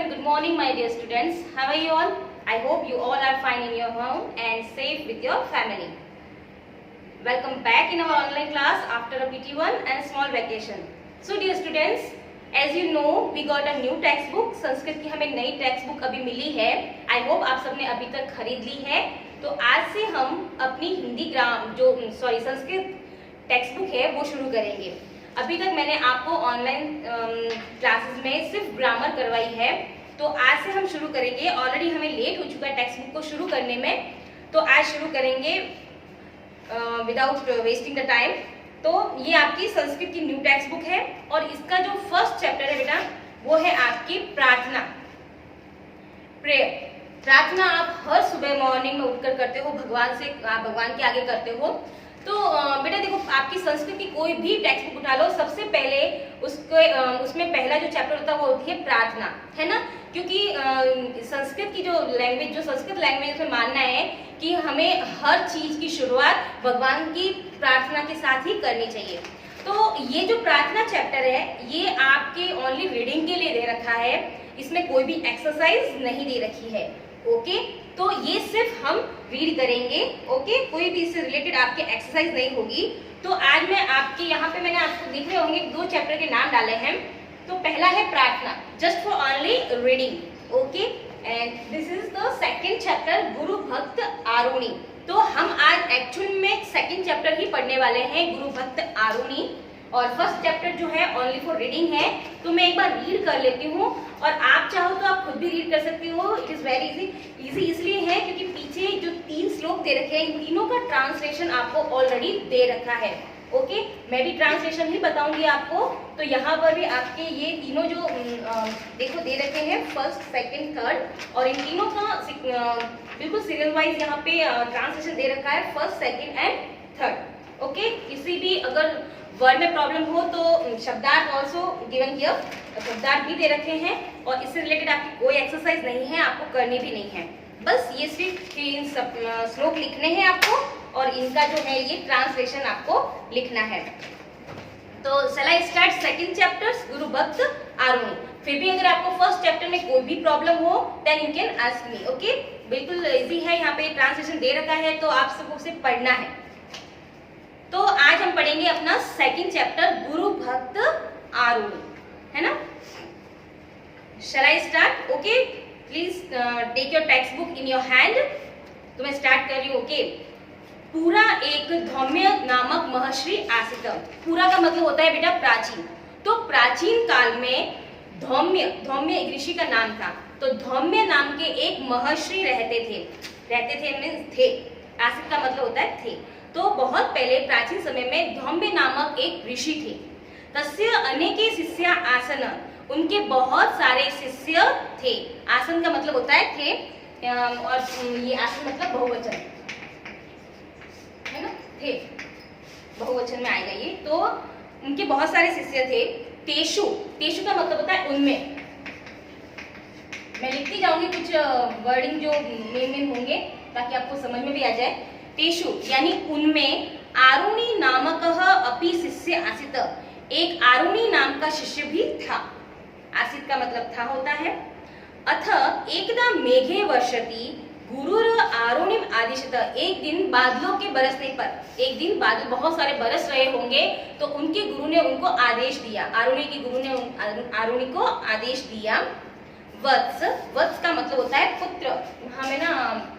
and good morning, my dear students. How are you all? I hope you all are fine in your home and safe with your family. Welcome back in our online class after a PT1 and a small vacation. So dear students, as you know, we got a new textbook. Sanskrit की हमें नई text book अभी मिली है. I hope आप सबने अभी तक खरीद ली है. तो आज से हम अपनी हिंदी संस्कृत टेक्स्ट बुक है वो शुरू करेंगे. अभी तक मैंने आपको ऑनलाइन क्लासेस में सिर्फ ग्रामर करवाई है, तो आज से हम शुरू करेंगे. ऑलरेडी हमें लेट हो चुका है टेक्स्ट बुक को शुरू करने में, तो आज शुरू करेंगे विदाउट वेस्टिंग द टाइम. तो ये आपकी संस्कृत की न्यू टेक्स्ट बुक है और इसका जो फर्स्ट चैप्टर है बेटा वो है आपकी प्रार्थना, प्रेयर. प्रार्थना आप हर सुबह मॉर्निंग में उठकर करते हो, भगवान के आगे करते हो. तो बेटा देखो, आपकी संस्कृत की कोई भी टेक्स्ट बुक उठा लो, सबसे पहले उसमें पहला जो चैप्टर होता है वो होती है प्रार्थना, है ना. क्योंकि संस्कृत की जो संस्कृत लैंग्वेज में मानना है कि हमें हर चीज की शुरुआत भगवान की प्रार्थना के साथ ही करनी चाहिए. तो ये जो प्रार्थना चैप्टर है ये आपके ओनली रीडिंग के लिए दे रखा है, इसमें कोई भी एक्सरसाइज नहीं दे रखी है. ओके, तो ये सिर्फ हम रीड करेंगे. ओके, कोई भी इससे रिलेटेड आपके एक्सरसाइज नहीं होगी. तो आज मैं आपके यहाँ पे मैंने आपको दिख रहे होंगे 2 चैप्टर के नाम डाले हैं. तो पहला है प्रार्थना, just for only reading. Okay, and this is the second chapter, गुरु भक्त आरुणि. तो हम आज एक्चुअल में सेकंड चैप्टर ही पढ़ने वाले हैं, गुरु भक्त आरुणि. और फर्स्ट चैप्टर जो है ओनली फॉर रीडिंग है. तो मैं एक बार रीड कर लेती हूँ और आप चाहो तो आप खुद भी रीड कर सकती हो. इट इज वेरी इजी इसलिए है क्योंकि पीछे जो 3 श्लोक दे रखे हैं इन तीनों का ट्रांसलेशन आपको ऑलरेडी दे रखा है. ओके, मैं भी ट्रांसलेशन ही बताऊंगी आपको. तो यहाँ पर भी आपके ये तीनों जो देखो दे रखे हैं, फर्स्ट सेकंड थर्ड, और इन तीनों का बिल्कुल सीरियल वाइज यहाँ पे ट्रांसलेशन दे रखा है, first second and third. Okay, किसी भी अगर वर्ड में प्रॉब्लम हो तो शब्दार्थ ऑल्सो गिवन हियर, शब्दार्थ भी दे रखे हैं. और इससे रिलेटेड आपकी कोई एक्सरसाइज नहीं है, आपको करनी भी नहीं है. बस ये सिर्फ 3 श्लोक लिखने हैं आपको और इनका जो है ये ट्रांसलेशन आपको लिखना है. तो शैल आई स्टार्ट सेकंड चैप्टर, गुरु भक्त आरुणि. फिर भी अगर आपको फर्स्ट चैप्टर में कोई भी प्रॉब्लम हो then you can ask me. Okay, बिल्कुल इजी है, यहाँ पे ट्रांसलेशन दे रखा है तो आप सबको उसे पढ़ना है. तो आज हम पढ़ेंगे अपना सेकंड चैप्टर, गुरु भक्त आरुणि, है ना. Shall I start? Okay, please take your text book in your hand. तो मैं स्टार्ट कर रही हूँ. ओके, पूरा एक धौम्य नामक महर्षि आसीत. पूरा का मतलब होता है बेटा प्राचीन. तो प्राचीन काल में धौम्य एक ऋषि का नाम था. तो धौम्य नाम के एक महर्षि रहते थे मीन्स थे. आसीत का मतलब होता है थे. तो बहुत पहले प्राचीन समय में धौम्य नामक एक ऋषि थे. तस्य अनेके शिष्या आसन, उनके बहुत सारे शिष्य थे. आसन का मतलब होता है थे, और ये आसन मतलब बहुवचन, है ना. थे बहुवचन में आएगा ये. तो उनके बहुत सारे शिष्य थे. तेषु का मतलब होता है उनमें. मैं लिखती जाऊंगी कुछ वर्डिंग जो मेन होंगे ताकि आपको समझ में भी आ जाए. तेषु यानी उनमें आरुणि नामकः अपि शिष्य आसीत, एक आरुणि नाम का शिष्य भी था. आसीत का मतलब था होता है. अथ एकदा मेघे वर्षति गुरुर आरुणिम आदिशत. एक दिन बादलों के बरसने पर, एक दिन बादल बहुत सारे बरस रहे होंगे तो उनके गुरु ने उनको आदेश दिया, आरुणि के गुरु ने आरुणि को आदेश दिया. वत्स का मतलब होता है पुत्र. हमें ना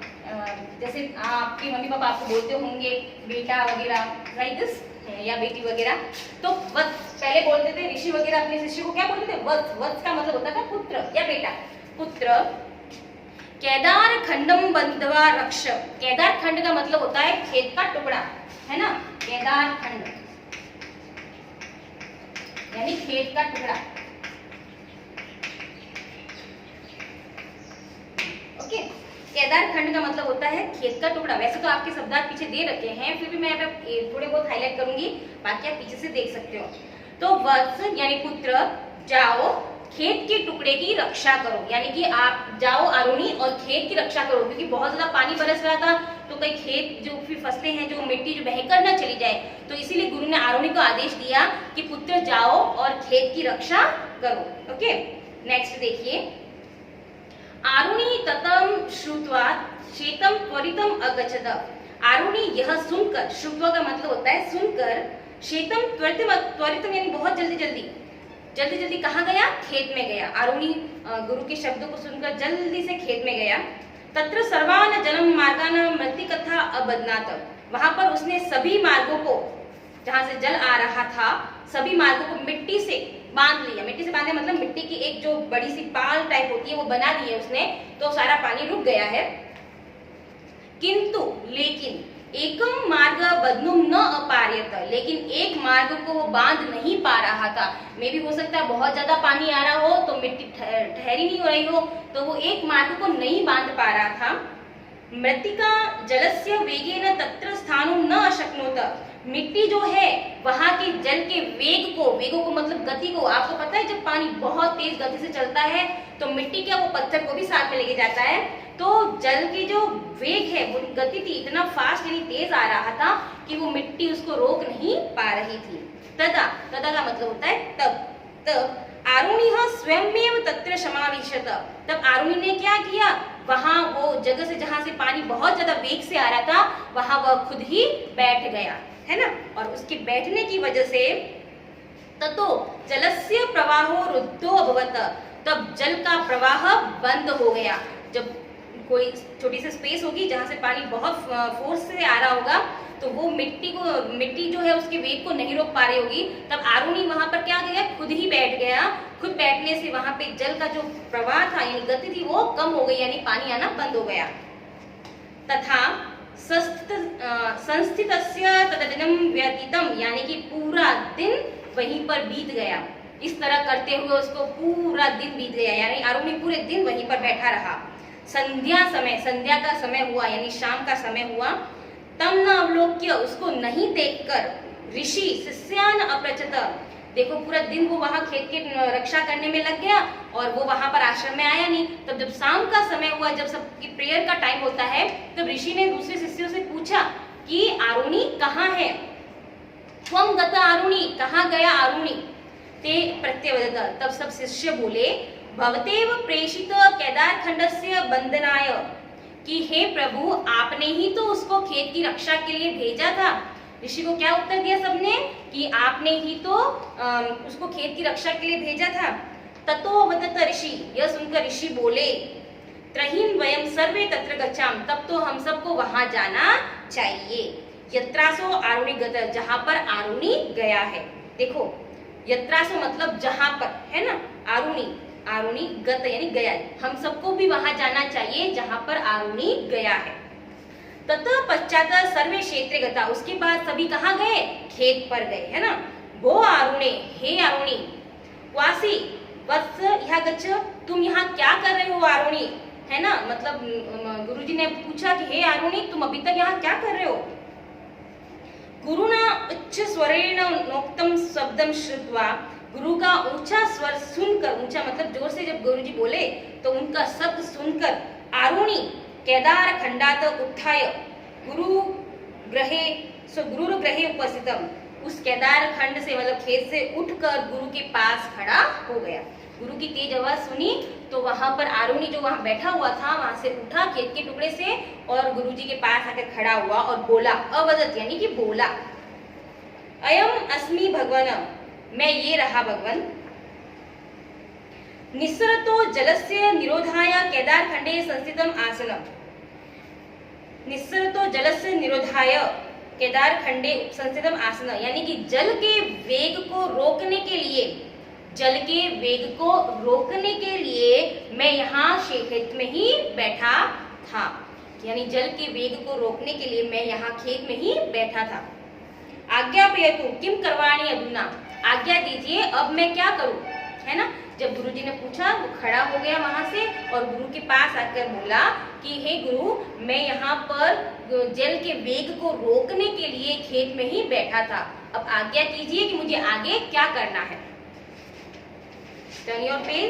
जैसे आपके मम्मी पापा आपको बोलते होंगे बेटा वगैरह, लाइक दिस, या बेटी वगैरह. तो वत्स पहले बोलते थे ऋषि वगैरह अपने शिष्य को क्या बोलते थे? वत्स का मतलब होता था पुत्र या बेटा. पुत्र. केदार खंडम बंधवा रक्ष. केदार खंड का मतलब होता है खेत का टुकड़ा, है ना. केदार खंड यानी खेत का टुकड़ा. ओके, केदार खंड का मतलब होता है खेत का टुकड़ा. वैसे तो आपके शब्दार्थ पीछे दे रखे हैं, फिर भी मैं थोड़े बहुत हाईलाइट करूंगी, बाकी आप पीछे से देख सकते हो. तो वत्स यानी पुत्र, जाओ खेत के टुकड़े की रक्षा करो, यानी कि आप जाओ आरुणि और खेत की रक्षा करो. क्योंकि बहुत ज्यादा पानी बरस रहा था तो कई खेत जो फिर फसलें हैं, जो मिट्टी जो बहकर न चली जाए, तो इसीलिए गुरु ने आरुणि को आदेश दिया कि पुत्र जाओ और खेत की रक्षा करो. ओके, नेक्स्ट देखिए. आरुणि ततम श्रुत्वा शेतम त्वरितम अगच्छत। आरुणि यह सुनकर, श्रुत्वा का मतलब होता है सुनकर, शेतम त्वरितम, त्वरितम यानी बहुत जल्दी जल्दी, जल्दी जल्दी कहाँ गया? खेत में गया। आरुणि गुरु के शब्दों को सुनकर जल्दी से खेत में गया। तत्र सर्वान जन्म मार्गान मृत्तिकथा अबध्नात। वहां पर उसने सभी मार्गों को, जहां से जल आ रहा था, सभी मार्गों को मिट्टी से बांध लिया। मिट्टी से बांधे मतलब मिट्टी की एक जो बड़ी सी पाल टाइप होती है वो बना दी है उसने, तो सारा पानी रुक गया है। किंतु लेकिन एकम मार्ग बदनुम न अपार्यत, लेकिन एक मार्ग को वो बांध नहीं पा रहा था। मे भी हो सकता है बहुत ज्यादा पानी आ रहा हो तो मिट्टी ठहरी नहीं हो रही हो, तो वो एक मार्ग को नहीं बांध पा रहा था। मृत्तिका जलस्य वेगेन तत्र स्थानुम न अशक्नोत। मिट्टी जो है वहां के जल के वेग को, वेगों को मतलब गति को, आपको पता है जब पानी बहुत तेज गति से चलता है तो मिट्टी क्या वो पत्थर को भी साथ में लेके जाता है। तो जल की जो वेग है वो गति थी, इतना फास्ट यानी तेज आ रहा था कि वो मिट्टी उसको रोक नहीं पा रही थी। तदा, तदा का मतलब होता है तब आरुणि स्वयं तत्र समाविशत। तब आरुणि ने क्या किया, वहां वो जगह से जहां से पानी बहुत ज्यादा वेग से आ रहा था वहां वह खुद ही बैठ गया, है ना। और उसके बैठने की वजह से ततो जलस्य प्रवाहो रुद्धो अभवत। तब जल का प्रवाह बंद हो गया। जब कोई छोटी सी स्पेस होगी जहां से पानी बहुत फोर्स से आ रहा होगा तो वो मिट्टी जो है उसके वेग को नहीं रोक पा रही होगी। तब आरुणि वहां पर क्या गया, खुद ही बैठ गया। खुद बैठने से वहां पे जल का जो प्रवाह था यानी गति थी वो कम हो गई, यानी पानी आना बंद हो गया। तथा संस्थितस्य तददिनं व्यतीतम, यानी कि पूरा दिन वहीं पर बीत गया। इस तरह करते हुए उसको पूरा दिन बीत गया, यानी आरुणि पूरे दिन वहीं पर बैठा रहा। संध्या समय, संध्या का समय हुआ यानी शाम का समय हुआ। तम न अवलोक्य, उसको नहीं देखकर ऋषि शिष्यान अप्रचत। देखो पूरा दिन वो वहां खेत की रक्षा करने में लग गया और वो वहां पर आश्रम में आया नहीं। तब जब शाम का समय हुआ, जब सबकी प्रेयर का टाइम होता है, तब ऋषि ने दूसरे शिष्यों से पूछा कि आरुणि कहाँ है। त्वं गत आरुणि, कहाँ गया आरुणि। ते प्रत्यवदत, तब सब शिष्य बोले भवतेव प्रेषित केदार खंडस्य बंदनाय, कि हे प्रभु आपने ही तो उसको खेत की रक्षा के लिए भेजा था। ऋषि को क्या उत्तर दिया सबने कि आपने ही तो उसको खेत की रक्षा के लिए भेजा था। ततो वदत ऋषि, यह सुनकर ऋषि बोले त्रहीन वयम सर्वे तत्र गच्छाम, तब तो हम सबको वहां जाना चाहिए। यत्रासो आरुणि गत, जहां पर आरुणि गया है। देखो यत्रासो मतलब जहां पर, है ना। आरुणि, आरुणि गत यानी गया, हम सबको भी वहां जाना चाहिए जहां पर आरुणि गया है। ततः पश्चात सर्वे क्षेत्रे गता, उसके बाद सभी कहाँ गए, खेत पर गए, है ना। वो आरुणे, हे आरुणि, वासी वत्स यहाँ गच्छ, तुम यहाँ क्या कर रहे हो आरुणि, है ना। मतलब गुरुजी ने पूछा कि हे आरुणि तुम अभी तक यहाँ क्या कर रहे हो। गुरुना उच्च स्वरेण नोक्तम शब्दम श्रुत्वा, गुरु का ऊंचा स्वर सुनकर, ऊंचा मतलब जोर से जब गुरुजी बोले तो उनका शब्द सुनकर आरुणि केदार खंडात उत्थाय गुरु ग्रहे उपस्थितम, उस केदार खंड से मतलब खेत से उठकर गुरु के पास खड़ा हो गया। गुरु की तेज आवाज सुनी तो वहां पर आरुणि जो वहां बैठा हुआ था वहां से उठा खेत के टुकड़े से और गुरुजी के पास आकर खड़ा हुआ और बोला, अवदत यानी कि बोला, अयम अस्मि भगवन, मैं ये रहा भगवन। निस्सरतो जलस्य निरोधाय केदार खंडे संस्थितम आसनम, निस्सरतो जलस्य निरोधाय केदार खंडे संस्थितम आसन, यानी कि जल के वेग को रोकने के लिए, जल के वेग को रोकने के लिए मैं यहाँ खेत में ही बैठा था। यानी जल के वेग को रोकने के लिए मैं यहाँ खेत में ही बैठा था। आज्ञापयतु किम करवाणी अधुना, आज्ञा दीजिए अब मैं क्या करूं, है ना। जब गुरुजी ने पूछा वो खड़ा हो गया वहां से और गुरु के पास आकर बोला कि हे गुरु मैं यहाँ पर जल के वेग को रोकने के लिए खेत में ही बैठा था, अब आज्ञा कीजिए कि मुझे आगे क्या करना है। Turn your page.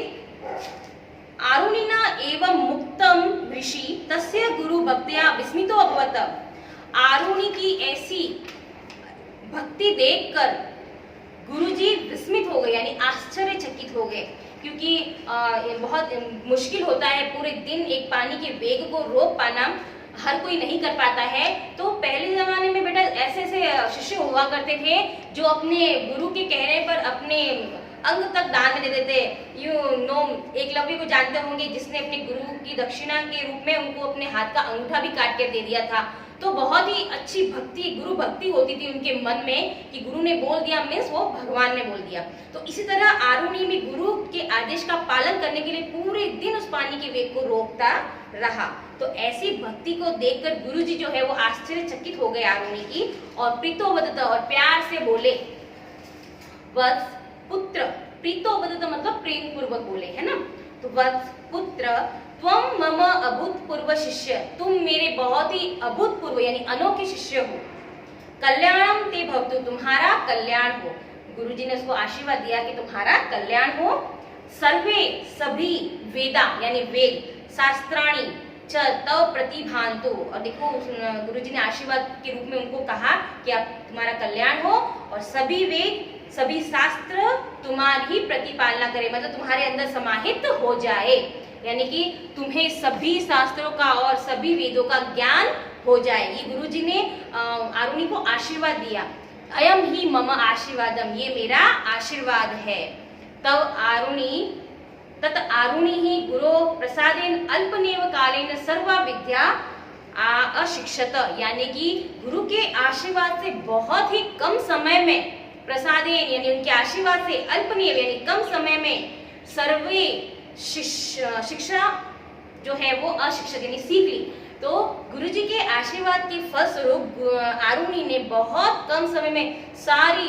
आरुणिना एवं मुक्तम ऋषि तस्य गुरु भक्त्या विस्मितो अभवत, आरुणि की ऐसी भक्ति देखकर गुरुजी विस्मित हो गए यानी आश्चर्यचकित हो गए क्योंकि ये बहुत मुश्किल होता है पूरे दिन एक पानी के वेग को रोक पाना, हर कोई नहीं कर पाता है। तो पहले जमाने में बेटा ऐसे ऐसे शिष्य हुआ करते थे जो अपने गुरु के कहने पर अपने अंग तक दान में दे देते। यू नो एकलव्य को जानते होंगे, जिसने अपने गुरु की दक्षिणा के रूप में उनको अपने हाथ का अंगूठा भी काट के दे दिया था। तो बहुत ही अच्छी भक्ति, गुरु भक्ति होती थी उनके मन में कि गुरु ने बोल दिया मीन्स वो भगवान ने बोल दिया। तो इसी तरह आरुणि भी गुरु के आदेश का पालन करने के लिए पूरे दिन उस पानी के वेग को रोकता रहा। तो ऐसी भक्ति को देखकर गुरु जी जो है वो आश्चर्यचकित हो गए आरुणि की, और प्रीतोवदत और प्यार से बोले, वत्स पुत्र, प्रीतोवदत मतलब प्रेम पूर्वक बोले, है ना। तो वत्स पुत्र त्वम मम अभूतपूर्व शिष्य, तुम मेरे बहुत ही अभूतपूर्व यानी अनोखे शिष्य हो। कल्याणम ते भवतु, तुम्हारा कल्याण हो। गुरुजी ने उसको आशीर्वाद दिया कि तुम्हारा कल्याण हो। सर्वे सभी वेदा यानी वेद, शास्त्राणी च तव प्रतिभांतु, और देखो गुरुजी ने आशीर्वाद के रूप में उनको कहा कि आप तुम्हारा कल्याण हो और सभी वेद सभी शास्त्र तुम्हारी प्रतिपालना करे, मतलब तुम्हारे अंदर समाहित हो जाए, यानी कि तुम्हें सभी शास्त्रों का और सभी वेदों का ज्ञान हो जाए। ये गुरुजी ने आरुणि को आशीर्वाद दिया। अयम ही मम आशीर्वादम, ये मेरा आशीर्वाद है। तब तत आरुणि ही गुरो प्रसादेन अल्पनेव कालेन सर्वा विद्या अशिक्षत, यानी कि गुरु के आशीर्वाद से बहुत ही कम समय में, प्रसादेन यानी उनके आशीर्वाद से, अल्पनेव यानी कम समय में, सर्वे शिक्षा जो है वो अशिक्षित यानी सीख ली। तो गुरुजी के आशीर्वाद के फलस्वरूप आरुणि ने बहुत कम समय में सारी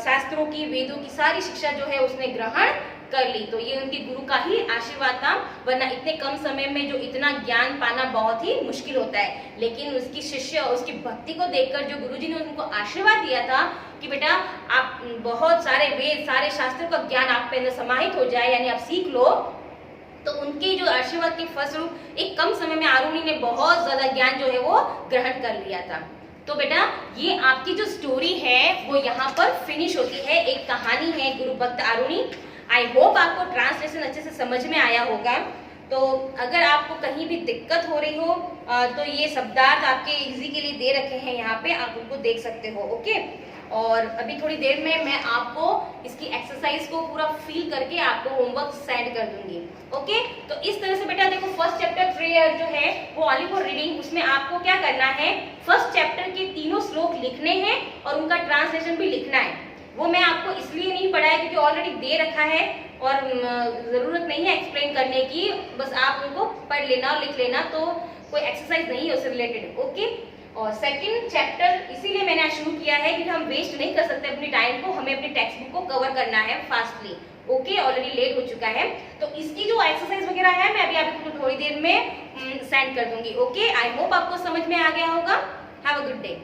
शास्त्रों की, वेदों की सारी शिक्षा जो है उसने ग्रहण कर ली। तो ये उनके गुरु का ही आशीर्वाद था, वरना इतने कम समय में जो इतना ज्ञान पाना बहुत ही मुश्किल होता है। लेकिन उसकी शिष्य, उसकी भक्ति को देखकर जो गुरुजी ने उनको आशीर्वाद दिया था कि बेटा आप बहुत सारे वेद, सारे शास्त्रों का ज्ञान आप पे अंदर समाहित हो जाए, यानी आप सीख लो, तो उनके जो आशीर्वाद के फलस्वरूप एक कम समय में आरुणि ने बहुत ज्यादा ज्ञान जो है वो ग्रहण कर लिया था। तो बेटा ये आपकी जो स्टोरी है वो यहाँ पर फिनिश होती है। एक कहानी है गुरु भक्त आरुणि। आई होप आपको ट्रांसलेशन अच्छे से समझ में आया होगा। तो अगर आपको कहीं भी दिक्कत हो रही हो तो ये शब्दार्थ आपके इजी के लिए दे रखे हैं यहाँ पे, आप उनको देख सकते हो। ओके, और अभी थोड़ी देर में मैं आपको इसकी एक्सरसाइज को पूरा फील करके आपको होमवर्क सेंड कर दूंगी। ओके, तो इस तरह से बेटा देखो फर्स्ट चैप्टर प्रेयर जो है वो ओनली फॉर रीडिंग, उसमें आपको क्या करना है, फर्स्ट चैप्टर के तीनों श्लोक लिखने हैं और उनका ट्रांसलेशन भी लिखना है। वो मैं आपको इसलिए नहीं पढ़ाया क्योंकि ऑलरेडी दे रखा है और जरूरत नहीं है एक्सप्लेन करने की, बस आप उनको पढ़ लेना और लिख लेना, तो कोई एक्सरसाइज नहीं है उससे रिलेटेड। ओके, और सेकंड चैप्टर इसीलिए मैंने शुरू किया है क्योंकि हम वेस्ट नहीं कर सकते अपनी टाइम को, हमें अपनी टेक्स्ट बुक को कवर करना है फास्टली। ओके, ऑलरेडी लेट हो चुका है, तो इसकी जो एक्सरसाइज वगैरह है मैं अभी आपको थोड़ी देर में सेंड कर दूंगी। ओके, आई होप आपको समझ में आ गया होगा। Have a good day.